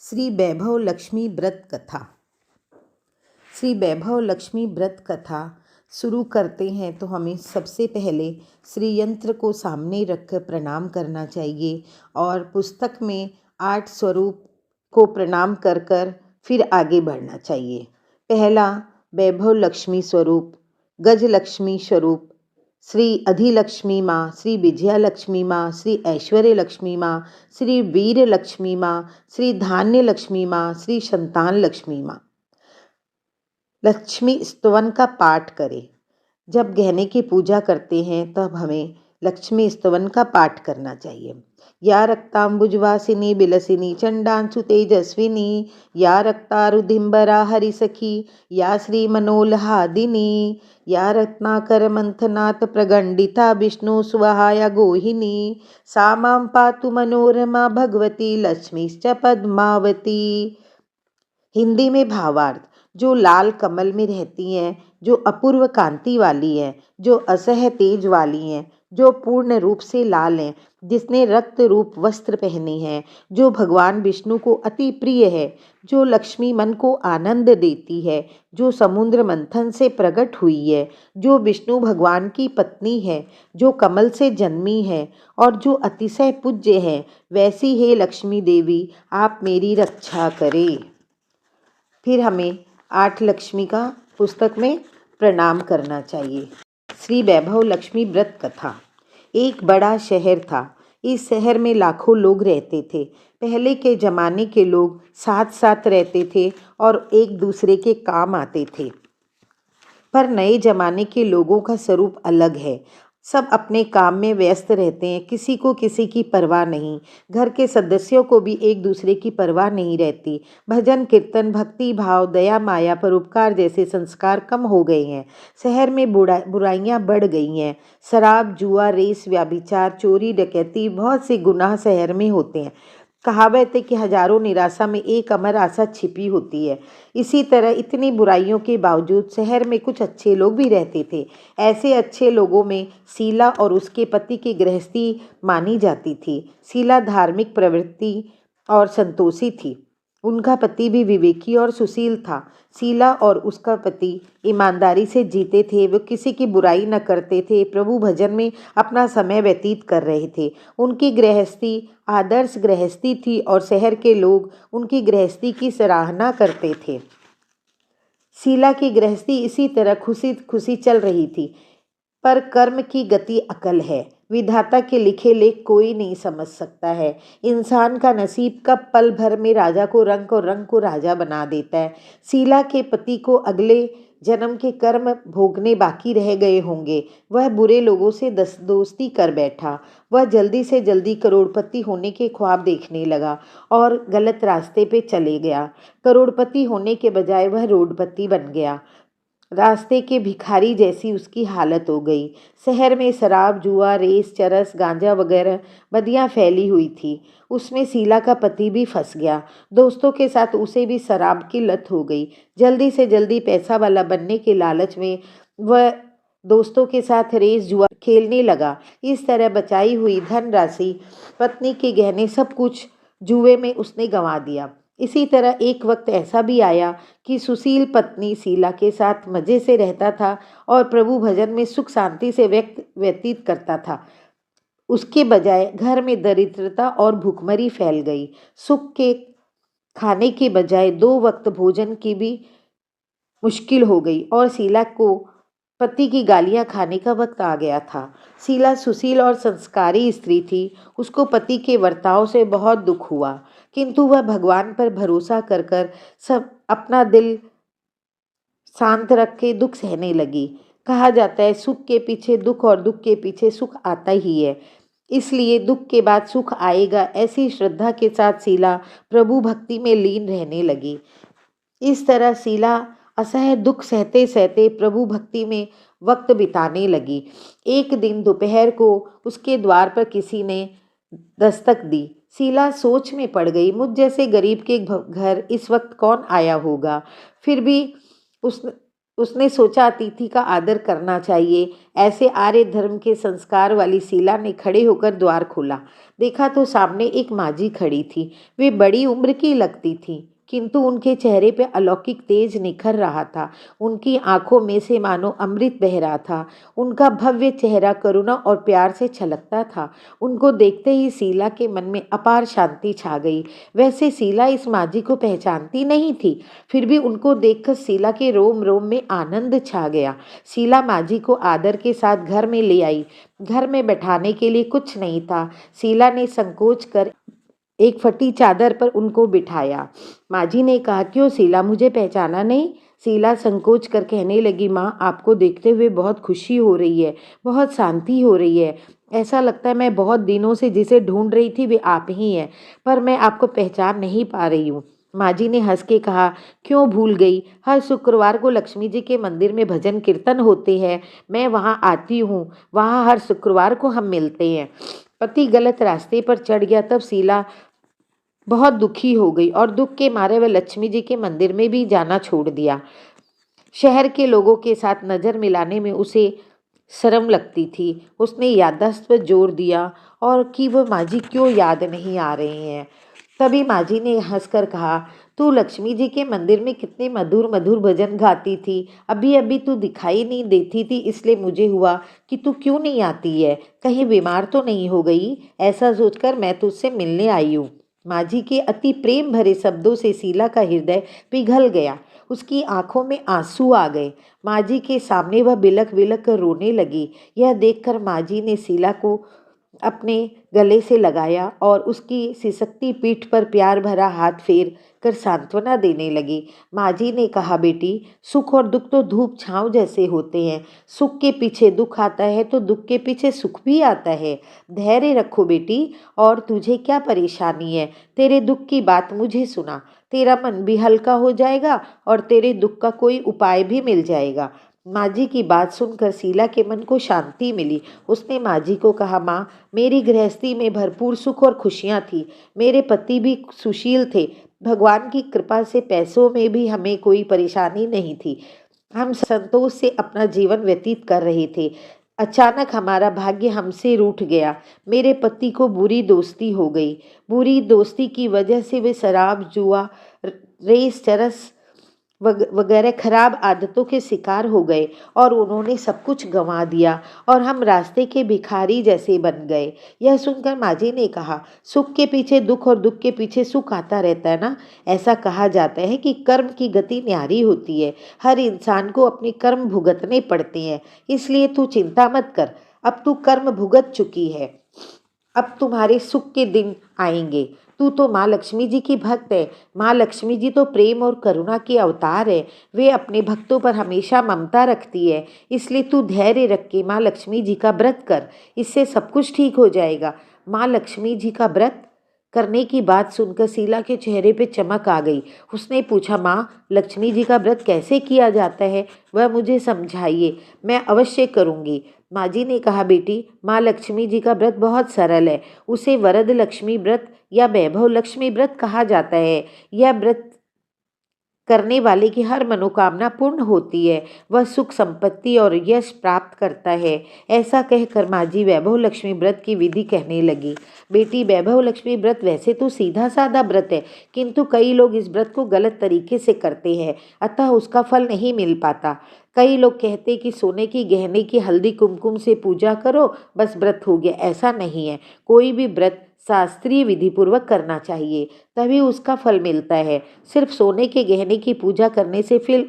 श्री वैभव लक्ष्मी व्रत कथा। श्री वैभव लक्ष्मी व्रत कथा शुरू करते हैं तो हमें सबसे पहले श्री यंत्र को सामने रखकर प्रणाम करना चाहिए और पुस्तक में 8 स्वरूप को प्रणाम कर कर फिर आगे बढ़ना चाहिए। पहला वैभव लक्ष्मी स्वरूप, गज लक्ष्मी स्वरूप, श्री अधिलक्ष्मी माँ, श्री विजया लक्ष्मी माँ, श्री ऐश्वर्य लक्ष्मी माँ, श्री वीर लक्ष्मी माँ, श्री धान्य लक्ष्मी माँ, श्री संतान लक्ष्मी माँ। लक्ष्मी स्तवन का पाठ करें। जब गहने की पूजा करते हैं तब हमें लक्ष्मी स्तवन का पाठ करना चाहिए। या रक्तांबुजवासिनी बिलसिनी चंडांशु तेजस्विनी, या रक्तारुधिंबरा हरिसखी, या श्री मनोल्हादिनी, या रत्नाकर मंथनाथ प्रगंडिता विष्णु स्वहाया गोहिनी, सा मां पातु मनोरमा भगवती लक्ष्मीश्च पद्मावती। हिंदी में भावार्थ: जो लाल कमल में रहती हैं, जो अपूर्व कांति वाली है, जो असह तेज वाली हैं, जो पूर्ण रूप से लाल हैं, जिसने रक्त रूप वस्त्र पहने हैं, जो भगवान विष्णु को अति प्रिय है, जो लक्ष्मी मन को आनंद देती है, जो समुद्र मंथन से प्रकट हुई है, जो विष्णु भगवान की पत्नी है, जो कमल से जन्मी है और जो अतिशय पूज्य है, वैसी हे लक्ष्मी देवी आप मेरी रक्षा करें। फिर हमें 8 लक्ष्मी का पुस्तक में प्रणाम करना चाहिए। श्री वैभव लक्ष्मी व्रत कथा। एक बड़ा शहर था। इस शहर में लाखों लोग रहते थे। पहले के ज़माने के लोग साथ साथ रहते थे और एक दूसरे के काम आते थे। पर नए ज़माने के लोगों का स्वरूप अलग है। सब अपने काम में व्यस्त रहते हैं, किसी को किसी की परवाह नहीं। घर के सदस्यों को भी एक दूसरे की परवाह नहीं रहती। भजन कीर्तन, भक्ति भाव, दया माया, परोपकार जैसे संस्कार कम हो गए हैं। शहर में बुराइयां बढ़ गई हैं। शराब, जुआ, रेस, व्याभिचार, चोरी, डकैती, बहुत से गुनाह शहर में होते हैं। कहावत है कि हजारों निराशा में एक अमर आशा छिपी होती है। इसी तरह इतनी बुराइयों के बावजूद शहर में कुछ अच्छे लोग भी रहते थे। ऐसे अच्छे लोगों में शीला और उसके पति की गृहस्थी मानी जाती थी। शीला धार्मिक प्रवृत्ति और संतोषी थी। उनका पति भी विवेकी और सुशील था। शीला और उसका पति ईमानदारी से जीते थे। वे किसी की बुराई न करते थे, प्रभु भजन में अपना समय व्यतीत कर रहे थे। उनकी गृहस्थी आदर्श गृहस्थी थी और शहर के लोग उनकी गृहस्थी की सराहना करते थे। शीला की गृहस्थी इसी तरह खुशी खुशी चल रही थी। पर कर्म की गति अकल है। विधाता के लिखे लेख कोई नहीं समझ सकता है। इंसान का नसीब कब पल भर में राजा को रंग और रंग को राजा बना देता है। शीला के पति को अगले जन्म के कर्म भोगने बाकी रह गए होंगे। वह बुरे लोगों से दोस्ती कर बैठा। वह जल्दी से जल्दी करोड़पति होने के ख्वाब देखने लगा और गलत रास्ते पे चले गया। करोड़पति होने के बजाय वह रोडपति बन गया। रास्ते के भिखारी जैसी उसकी हालत हो गई। शहर में शराब, जुआ, रेस, चरस, गांजा वगैरह बदियां फैली हुई थी। उसमें शीला का पति भी फंस गया। दोस्तों के साथ उसे भी शराब की लत हो गई। जल्दी से जल्दी पैसा वाला बनने के लालच में वह दोस्तों के साथ रेस जुआ खेलने लगा। इस तरह बचाई हुई धनराशि, पत्नी के गहने, सब कुछ जुए में उसने गंवा दिया। इसी तरह एक वक्त ऐसा भी आया कि सुशील पत्नी शीला के साथ मज़े से रहता था और प्रभु भजन में सुख शांति से व्यतीत करता था। उसके बजाय घर में दरिद्रता और भूखमरी फैल गई। सुख के खाने के बजाय 2 वक्त भोजन की भी मुश्किल हो गई और शीला को पति की गालियां खाने का वक्त आ गया था। शीला सुशील और संस्कारी स्त्री थी। उसको पति के वर्ताव से बहुत दुख हुआ, किंतु वह भगवान पर भरोसा कर कर सब अपना दिल शांत रख के दुख सहने लगी। कहा जाता है सुख के पीछे दुख और दुख के पीछे सुख आता ही है, इसलिए दुख के बाद सुख आएगा, ऐसी श्रद्धा के साथ शीला प्रभु भक्ति में लीन रहने लगी। इस तरह शीला असह्य दुख सहते सहते प्रभु भक्ति में वक्त बिताने लगी। एक दिन दोपहर को उसके द्वार पर किसी ने दस्तक दी। शीला सोच में पड़ गई, मुझ जैसे गरीब के घर इस वक्त कौन आया होगा। फिर भी उस उसने सोचा अतिथि का आदर करना चाहिए। ऐसे आर्य धर्म के संस्कार वाली शीला ने खड़े होकर द्वार खोला। देखा तो सामने एक माजी खड़ी थी। वे बड़ी उम्र की लगती थी, किंतु उनके चेहरे पे अलौकिक तेज निखर रहा था। उनकी आंखों में से मानो अमृत बह रहा था। उनका भव्य चेहरा करुणा और प्यार से छलकता था। उनको देखते ही शीला के मन में अपार शांति छा गई। वैसे शीला इस माजी को पहचानती नहीं थी, फिर भी उनको देखकर शीला के रोम रोम में आनंद छा गया। शीला माजी को आदर के साथ घर में ले आई। घर में बैठाने के लिए कुछ नहीं था। शीला ने संकोच कर एक फटी चादर पर उनको बिठाया। माजी ने कहा, क्यों शीला, मुझे पहचाना नहीं? शीला संकोच कर कहने लगी, माँ, आपको देखते हुए बहुत खुशी हो रही है, बहुत शांति हो रही है। ऐसा लगता है मैं बहुत दिनों से जिसे ढूंढ रही थी वे आप ही हैं, पर मैं आपको पहचान नहीं पा रही हूँ। माजी ने हंस के कहा, क्यों भूल गई? हर शुक्रवार को लक्ष्मी जी के मंदिर में भजन कीर्तन होते हैं, मैं वहाँ आती हूँ। वहाँ हर शुक्रवार को हम मिलते हैं। पति गलत रास्ते पर चढ़ गया तब शीला बहुत दुखी हो गई और दुख के मारे वह लक्ष्मी जी के मंदिर में भी जाना छोड़ दिया। शहर के लोगों के साथ नज़र मिलाने में उसे शर्म लगती थी। उसने याददाश्त पर जोर दिया और कि वह माजी क्यों याद नहीं आ रहे हैं। तभी माजी ने हंसकर कहा, तू लक्ष्मी जी के मंदिर में कितने मधुर मधुर भजन गाती थी, अभी अभी तू दिखाई नहीं देती थी, इसलिए मुझे हुआ कि तू क्यों नहीं आती है, कहीं बीमार तो नहीं हो गई। ऐसा सोचकर मैं तुझसे मिलने आई हूँ। माजी के अति प्रेम भरे शब्दों से शीला का हृदय पिघल गया। उसकी आंखों में आंसू आ गए। माजी के सामने वह बिलख बिलख कर रोने लगी। यह देखकर माजी ने शीला को अपने गले से लगाया और उसकी सिसकती पीठ पर प्यार भरा हाथ फेर कर सांत्वना देने लगी। माजी ने कहा, बेटी, सुख और दुख तो धूप छांव जैसे होते हैं। सुख के पीछे दुख आता है तो दुख के पीछे सुख भी आता है। धैर्य रखो बेटी। और तुझे क्या परेशानी है? तेरे दुख की बात मुझे सुना, तेरा मन भी हल्का हो जाएगा और तेरे दुख का कोई उपाय भी मिल जाएगा। माजी की बात सुनकर शीला के मन को शांति मिली। उसने माजी को कहा, माँ, मेरी गृहस्थी में भरपूर सुख और खुशियाँ थी। मेरे पति भी सुशील थे। भगवान की कृपा से पैसों में भी हमें कोई परेशानी नहीं थी। हम संतोष से अपना जीवन व्यतीत कर रहे थे। अचानक हमारा भाग्य हमसे रूठ गया। मेरे पति को बुरी दोस्ती हो गई। बुरी दोस्ती की वजह से वे शराब, जुआ, रेस, चरस वगैरह खराब आदतों के शिकार हो गए और उन्होंने सब कुछ गंवा दिया और हम रास्ते के भिखारी जैसे बन गए। यह सुनकर माजी ने कहा, सुख के पीछे दुख और दुख के पीछे सुख आता रहता है ना। ऐसा कहा जाता है कि कर्म की गति न्यारी होती है। हर इंसान को अपने कर्म भुगतने पड़ते हैं, इसलिए तू चिंता मत कर। अब तू कर्म भुगत चुकी है, अब तुम्हारे सुख के दिन आएंगे। तू तो माँ लक्ष्मी जी की भक्त है। माँ लक्ष्मी जी तो प्रेम और करुणा के अवतार है। वे अपने भक्तों पर हमेशा ममता रखती है। इसलिए तू धैर्य रख के माँ लक्ष्मी जी का व्रत कर, इससे सब कुछ ठीक हो जाएगा। माँ लक्ष्मी जी का व्रत करने की बात सुनकर शीला के चेहरे पे चमक आ गई। उसने पूछा, माँ, लक्ष्मी जी का व्रत कैसे किया जाता है? वह मुझे समझाइए, मैं अवश्य करूँगी। माजी ने कहा, बेटी, माँ लक्ष्मी जी का व्रत बहुत सरल है। उसे वरद लक्ष्मी व्रत या वैभव लक्ष्मी व्रत कहा जाता है। यह व्रत करने वाले की हर मनोकामना पूर्ण होती है। वह सुख, संपत्ति और यश प्राप्त करता है। ऐसा कहकर माजी वैभव लक्ष्मी व्रत की विधि कहने लगी। बेटी, वैभव लक्ष्मी व्रत वैसे तो सीधा साधा व्रत है, किंतु कई लोग इस व्रत को गलत तरीके से करते हैं, अतः उसका फल नहीं मिल पाता। कई लोग कहते कि सोने की गहने की हल्दी कुमकुम से पूजा करो, बस व्रत हो गया। ऐसा नहीं है। कोई भी व्रत शास्त्रीय विधि पूर्वक करना चाहिए, तभी उसका फल मिलता है। सिर्फ सोने के गहने की पूजा करने से फिर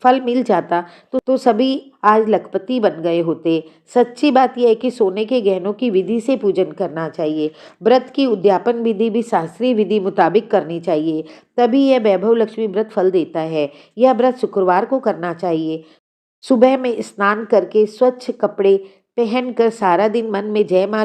फल मिल जाता तो सभी आज लखपति बन गए होते। सच्ची बात यह है कि सोने के गहनों की विधि से पूजन करना चाहिए। व्रत की उद्यापन विधि भी शास्त्रीय विधि मुताबिक करनी चाहिए, तभी यह वैभव लक्ष्मी व्रत फल देता है। यह व्रत शुक्रवार को करना चाहिए। सुबह में स्नान करके स्वच्छ कपड़े पहनकर सारा दिन मन में जय माँ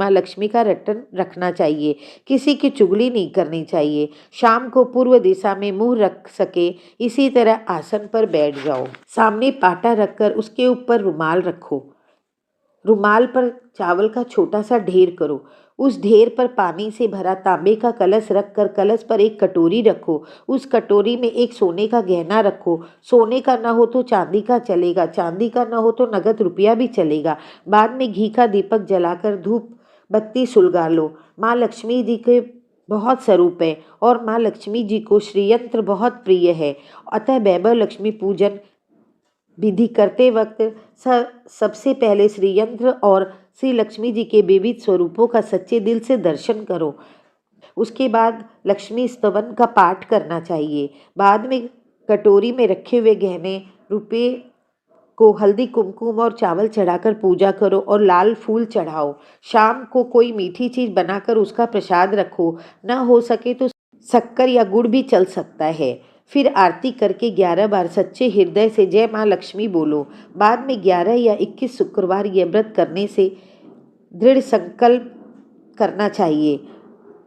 लक्ष्मी का रटन रखना चाहिए। किसी की चुगली नहीं करनी चाहिए। शाम को पूर्व दिशा में मुंह रख सके इसी तरह आसन पर बैठ जाओ। सामने पाटा रखकर उसके ऊपर रुमाल रखो। रुमाल पर चावल का छोटा सा ढेर करो। उस ढेर पर पानी से भरा तांबे का कलश रखकर कलश पर एक कटोरी रखो। उस कटोरी में एक सोने का गहना रखो। सोने का न हो तो चांदी का चलेगा, चांदी का न हो तो नगद रुपया भी चलेगा। बाद में घी का दीपक जलाकर धूप बत्ती सुलगा लो। माँ लक्ष्मी जी के बहुत स्वरूप है और माँ लक्ष्मी जी को श्रीयंत्र बहुत प्रिय है। अतः वैभव लक्ष्मी पूजन विधि करते वक्त सबसे पहले श्री यंत्र और श्री लक्ष्मी जी के विविध स्वरूपों का सच्चे दिल से दर्शन करो। उसके बाद लक्ष्मी स्तवन का पाठ करना चाहिए। बाद में कटोरी में रखे हुए गहने रुपये को हल्दी कुमकुम और चावल चढ़ाकर पूजा करो और लाल फूल चढ़ाओ। शाम को कोई मीठी चीज बनाकर उसका प्रसाद रखो। न हो सके तो शक्कर या गुड़ भी चल सकता है। फिर आरती करके 11 बार सच्चे हृदय से जय माँ लक्ष्मी बोलो। बाद में 11 या 21 शुक्रवार यह व्रत करने से दृढ़ संकल्प करना चाहिए।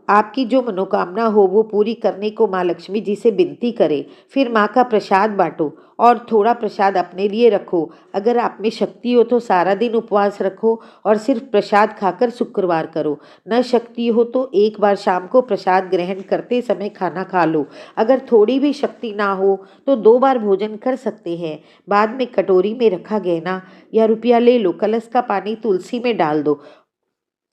आपकी जो मनोकामना हो वो पूरी करने को माँ लक्ष्मी जी से विनती करें। फिर माँ का प्रसाद बांटो और थोड़ा प्रसाद अपने लिए रखो। अगर आप में शक्ति हो तो सारा दिन उपवास रखो और सिर्फ प्रसाद खाकर शुक्रवार करो। न शक्ति हो तो एक बार शाम को प्रसाद ग्रहण करते समय खाना खा लो। अगर थोड़ी भी शक्ति ना हो तो 2 बार भोजन कर सकते हैं। बाद में कटोरी में रखा गहना या रुपया ले लो। कलश का पानी तुलसी में डाल दो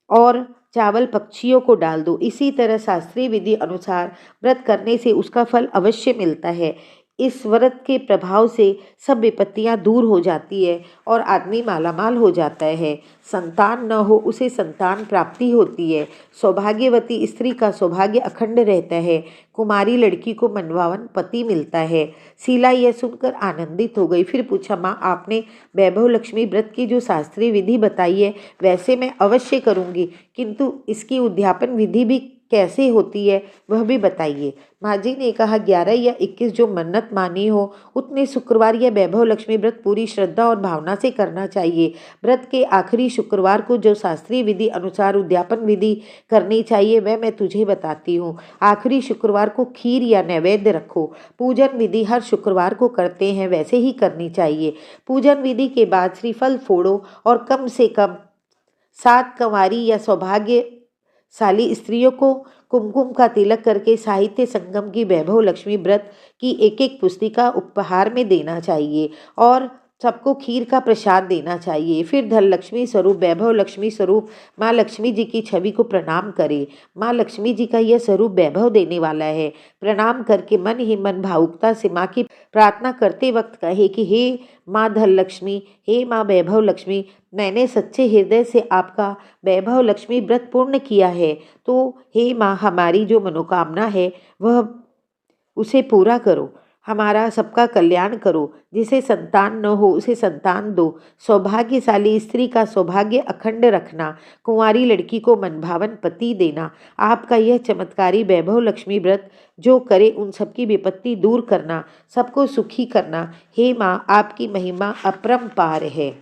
और चावल पक्षियों को डाल दो। इसी तरह शास्त्रीय विधि अनुसार व्रत करने से उसका फल अवश्य मिलता है। इस व्रत के प्रभाव से सब विपत्तियां दूर हो जाती है और आदमी मालामाल हो जाता है। संतान न हो उसे संतान प्राप्ति होती है। सौभाग्यवती स्त्री का सौभाग्य अखंड रहता है। कुमारी लड़की को मनभावन पति मिलता है। शीला यह सुनकर आनंदित हो गई। फिर पूछा, माँ आपने वैभव लक्ष्मी व्रत की जो शास्त्रीय विधि बताई है वैसे मैं अवश्य करूँगी, किंतु इसकी उद्यापन विधि भी कैसे होती है वह भी बताइए। माँ जी ने कहा, 11 या 21 जो मन्नत मानी हो उतने शुक्रवार यह वैभव लक्ष्मी व्रत पूरी श्रद्धा और भावना से करना चाहिए। व्रत के आखिरी शुक्रवार को जो शास्त्रीय विधि अनुसार उद्यापन विधि करनी चाहिए वह मैं तुझे बताती हूँ। आखिरी शुक्रवार को खीर या नैवेद्य रखो। पूजन विधि हर शुक्रवार को करते हैं वैसे ही करनी चाहिए। पूजन विधि के बाद श्रीफल फोड़ो और कम से कम 7 कंवारी या सौभाग्यशाली स्त्रियों को कुमकुम का तिलक करके साहित्य संगम की वैभव लक्ष्मी व्रत की एक पुस्तिका उपहार में देना चाहिए और सबको खीर का प्रसाद देना चाहिए। फिर धन लक्ष्मी स्वरूप वैभव लक्ष्मी स्वरूप माँ लक्ष्मी जी की छवि को प्रणाम करें। माँ लक्ष्मी जी का यह स्वरूप वैभव देने वाला है। प्रणाम करके मन ही मन भावुकता से माँ की प्रार्थना करते वक्त कहे कि हे माँ धन लक्ष्मी, हे माँ वैभव लक्ष्मी, मैंने सच्चे हृदय से आपका वैभव लक्ष्मी व्रत पूर्ण किया है, तो हे माँ हमारी जो मनोकामना है वह उसे पूरा करो। हमारा सबका कल्याण करो। जिसे संतान न हो उसे संतान दो। सौभाग्यशाली स्त्री का सौभाग्य अखंड रखना। कुंवारी लड़की को मनभावन पति देना। आपका यह चमत्कारी वैभव लक्ष्मी व्रत जो करे उन सबकी विपत्ति दूर करना, सबको सुखी करना। हे माँ आपकी महिमा अपरंपार है।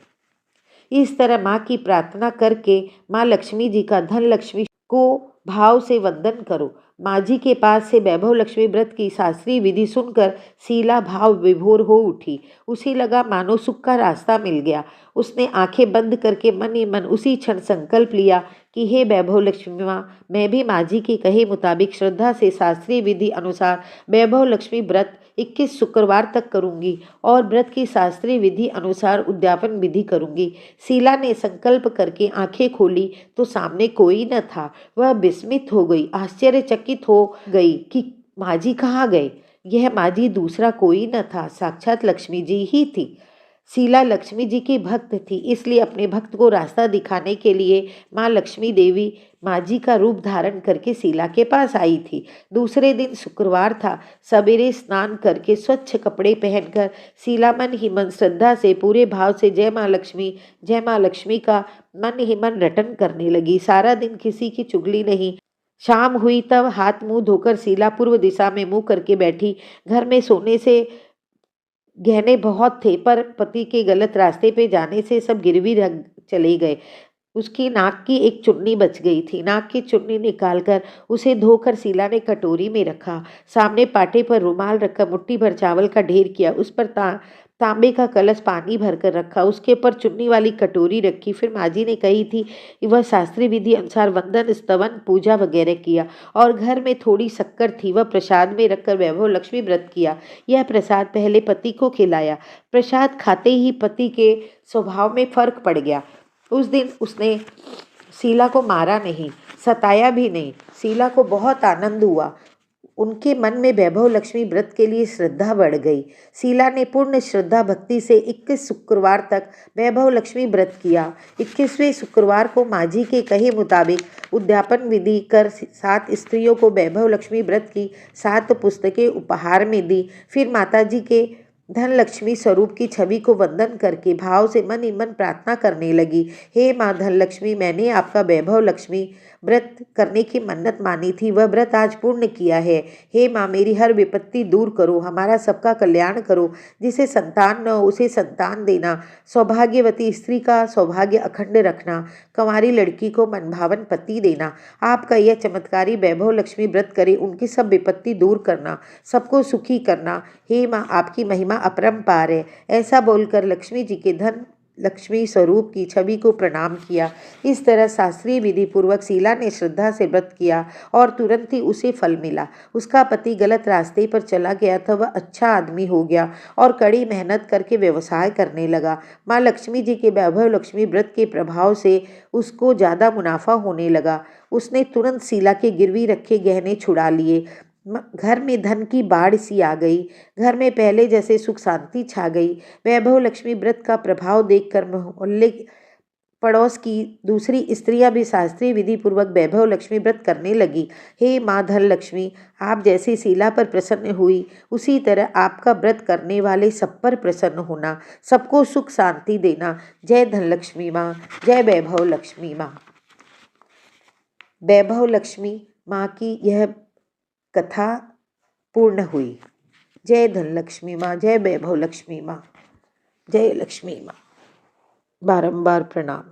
इस तरह माँ की प्रार्थना करके माँ लक्ष्मी जी का धन लक्ष्मी को भाव से वंदन करो। माँ जी के पास से वैभव लक्ष्मी व्रत की शास्त्रीय विधि सुनकर शीला भाव विभोर हो उठी। उसे लगा मानो सुख का रास्ता मिल गया। उसने आंखें बंद करके मन ही मन उसी क्षण संकल्प लिया कि हे वैभव लक्ष्मी माँ, मैं भी माँ जी के कहे मुताबिक श्रद्धा से शास्त्रीय विधि अनुसार वैभव लक्ष्मी व्रत 21 शुक्रवार तक करूंगी और व्रत की शास्त्रीय विधि अनुसार उद्यापन विधि करूंगी। शीला ने संकल्प करके आंखें खोली तो सामने कोई न था। वह विस्मित हो गई, आश्चर्यचकित हो गई कि माँ जी कहाँ गए। यह माँ जी दूसरा कोई न था, साक्षात लक्ष्मी जी ही थी। शीला लक्ष्मी जी की भक्त थी, इसलिए अपने भक्त को रास्ता दिखाने के लिए माँ लक्ष्मी देवी माँ जी का रूप धारण करके शीला के पास आई थी। दूसरे दिन शुक्रवार था। सवेरे स्नान करके स्वच्छ कपड़े पहनकर शीला मन ही मन श्रद्धा से पूरे भाव से जय माँ लक्ष्मी का मन ही मन रटन करने लगी। सारा दिन किसी की चुगली नहीं। शाम हुई तब हाथ मुंह धोकर शीला पूर्व दिशा में मुंह करके बैठी। घर में सोने से गहने बहुत थे पर पति के गलत रास्ते पे जाने से सब गिरवी रख चले गए। उसकी नाक की एक चुन्नी बच गई थी। नाक की चुन्नी निकालकर उसे धोकर शीला ने कटोरी में रखा। सामने पाटे पर रुमाल रखकर मुट्ठी भर चावल का ढेर किया। उस पर तांबे का कलश पानी भरकर रखा। उसके ऊपर चुन्नी वाली कटोरी रखी। फिर माँ जी ने कही थी कि वह शास्त्रीय विधि अनुसार वंदन, स्तवन, पूजा वगैरह किया और घर में थोड़ी शक्कर थी, वह प्रसाद में रखकर वैभव लक्ष्मी व्रत किया। यह प्रसाद पहले पति को खिलाया। प्रसाद खाते ही पति के स्वभाव में फर्क पड़ गया। उस दिन उसने शीला को मारा नहीं, सताया भी नहीं। शीला को बहुत आनंद हुआ। उनके मन में वैभव लक्ष्मी व्रत के लिए श्रद्धा बढ़ गई। शीला ने पूर्ण श्रद्धा भक्ति से 21 शुक्रवार तक वैभव लक्ष्मी व्रत किया। 21वें शुक्रवार को माँ जी के कहे मुताबिक उद्यापन विधि कर 7 स्त्रियों को वैभव लक्ष्मी व्रत की 7 पुस्तकें उपहार में दी। फिर माता जी के धन लक्ष्मी स्वरूप की छवि को वंदन करके भाव से मन ही मन प्रार्थना करने लगी। हे माँ धन लक्ष्मी, मैंने आपका वैभव लक्ष्मी व्रत करने की मन्नत मानी थी, वह व्रत आज पूर्ण किया है। हे माँ, मेरी हर विपत्ति दूर करो, हमारा सबका कल्याण करो। जिसे संतान न हो उसे संतान देना, सौभाग्यवती स्त्री का सौभाग्य अखंड रखना, कंवारी लड़की को मनभावन पति देना। आपका यह चमत्कारी वैभव लक्ष्मी व्रत करे, उनकी सब विपत्ति दूर करना, सबको सुखी करना। हे माँ, आपकी महिमा अपरंपार है। ऐसा बोलकर लक्ष्मी जी के धन लक्ष्मी स्वरूप की छवि को प्रणाम किया। इस तरह शास्त्रीय विधि पूर्वक शीला ने श्रद्धा से व्रत किया और तुरंत ही उसे फल मिला। उसका पति गलत रास्ते पर चला गया था, वह अच्छा आदमी हो गया और कड़ी मेहनत करके व्यवसाय करने लगा। माँ लक्ष्मी जी के वैभव लक्ष्मी व्रत के प्रभाव से उसको ज़्यादा मुनाफा होने लगा। उसने तुरंत शीला के गिरवी रखे गहने छुड़ा लिए। घर में धन की बाढ़ सी आ गई। घर में पहले जैसे सुख शांति छा गई। वैभव लक्ष्मी व्रत का प्रभाव देखकर मोहल्ले पड़ोस की दूसरी स्त्रियां भी शास्त्रीय विधि पूर्वक वैभव लक्ष्मी व्रत करने लगी। हे माँ धन लक्ष्मी, आप जैसी शीला पर प्रसन्न हुई, उसी तरह आपका व्रत करने वाले सब पर प्रसन्न होना, सबको सुख शांति देना। जय धन लक्ष्मी माँ, जय वैभव लक्ष्मी माँ। वैभव लक्ष्मी माँ की यह कथा पूर्ण हुई। जय धन लक्ष्मी माँ, जय वैभव लक्ष्मी माँ, जय लक्ष्मी माँ। बारंबार प्रणाम।